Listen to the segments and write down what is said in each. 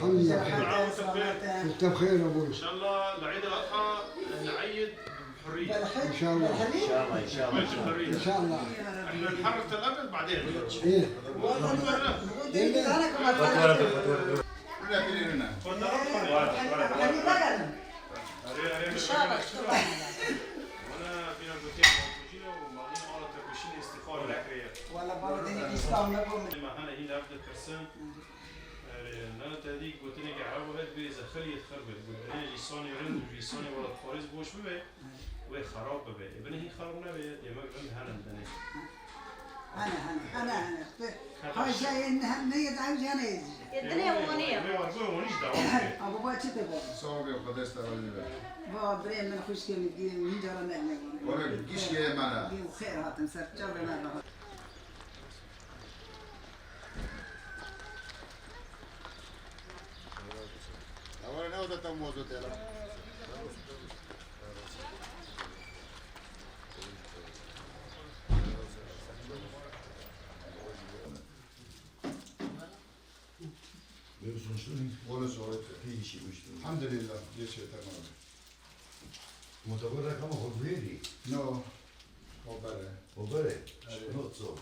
الحمد لله. انت بخير يا ابوي. ان شاء الله لعيد الاضحى نعيد بحريه. ان شاء الله. ان شاء الله ان شاء الله ان شاء الله. احنا نحرر الابد بعدين. ايه. والله بعدين الاسلام نقول ما انا هنا ابدا برسن انا تهديك قلت لك عربه هاد بيزا خليه تخربط قلت انا جيسوني رند جيسوني ولا خارج بوش ببي وخراب ببي ابن هي خربنا بي يا مغرب هنا بدنا انا هاي جاي انها نيد عاوز انا يجي الدنيا وغنيه ونيش دعوه ابو باتشي تبغى صوبي وقدست ولا بابا بريم من خوش كم الدين من جرنا ولا كيش يا معنا خير هاتم سر جرنا اولا نوضه تموزو تلا ولا سويت في شيء مش الحمد لله يشي تمام متبرع كما خبيري نو وبره وبرع نوتسو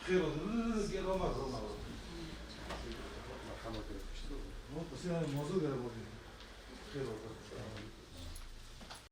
خير خير ما بس يعني موضوع غير موضوع خير